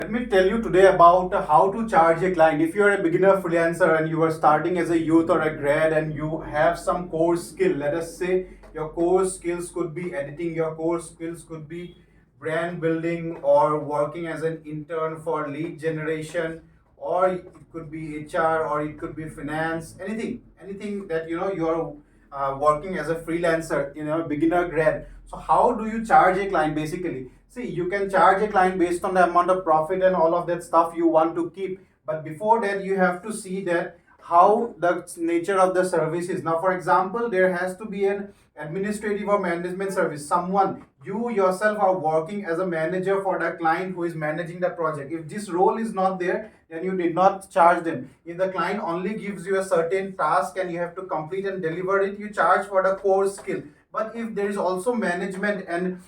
Let me tell you today about how to charge a client. If you are a beginner freelancer and you are starting as a youth or a grad and you have some core skill, let us say your core skills could be editing, your core skills could be brand building or working as an intern for lead generation, or it could be HR or it could be finance, anything that you're working as a freelancer, beginner grad. So how do you charge a client basically? See, you can charge a client based on the amount of profit and all of that stuff you want to keep. But before that, you have to see that how the nature of the service is. Now, for example, there has to be an administrative or management service. Someone, you yourself are working as a manager for the client who is managing the project. If this role is not there, then you did not charge them. If the client only gives you a certain task and you have to complete and deliver it, you charge for the core skill. But if there is also management and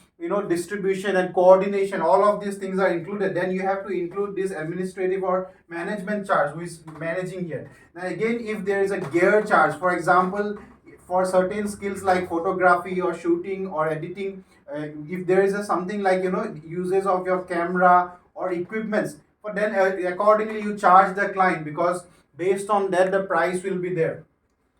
distribution and coordination, all of these things are included, then you have to include this administrative or management charge who is managing here. Now again, if there is a gear charge, for example, for certain skills like photography or shooting or editing, if there is a something like uses of your camera or equipments, but then accordingly you charge the client, because based on that the price will be there.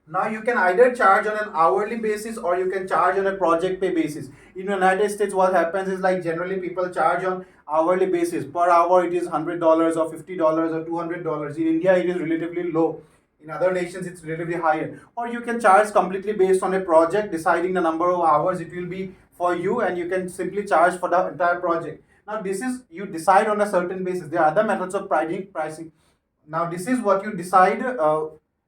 Now you can either charge on an hourly basis or you can charge on a project pay basis. In the United States, what happens is, like, generally people charge on hourly basis. Per hour it is $100 or $50 or $200. In India it is relatively low. In other nations it's relatively higher. Or you can charge completely based on a project, deciding the number of hours it will be for you, and you can simply charge for the entire project. Now this is, you decide on a certain basis. There are other methods of pricing. Now this is what you decide.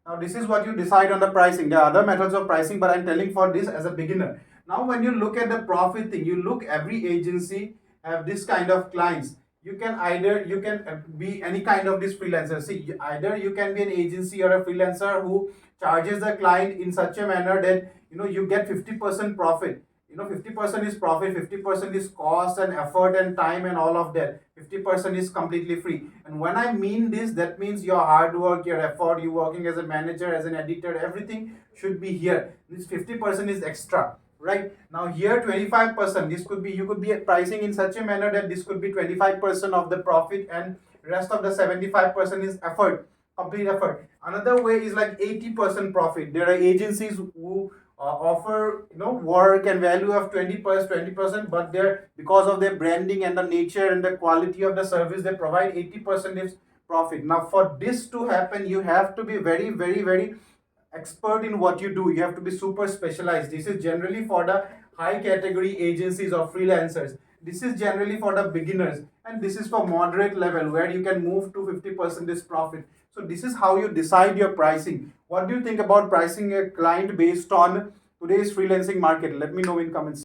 Now this is what you decide on the pricing. There are other methods of pricing, but I'm telling for this as a beginner. Now when you look at the profit thing, you look, every agency have this kind of clients. You can be any kind of this freelancer. See, either you can be an agency or a freelancer who charges the client in such a manner that you get 50% profit. 50% is profit, 50% is cost and effort and time and all of that. 50% is completely free. And when I mean this, that means your hard work, your effort, you working as a manager, as an editor, everything should be here. This 50% is extra, right? Now here 25%, this could be, you could be pricing in such a manner that this could be 25% of the profit, and rest of the 75% is effort, complete effort. Another way is like 80% profit. There are agencies who offer work and value of 20%, but they're, because of their branding and the nature and the quality of the service, they provide 80% is profit. Now for this to happen, you have to be very, very, very expert in what you do. You have to be super specialized. This is generally for the high category agencies or freelancers. This is generally for the beginners, and this is for moderate level where you can move to 50% is profit. So this is how you decide your pricing. What do you think about pricing a client based on today's freelancing market? Let me know in comments.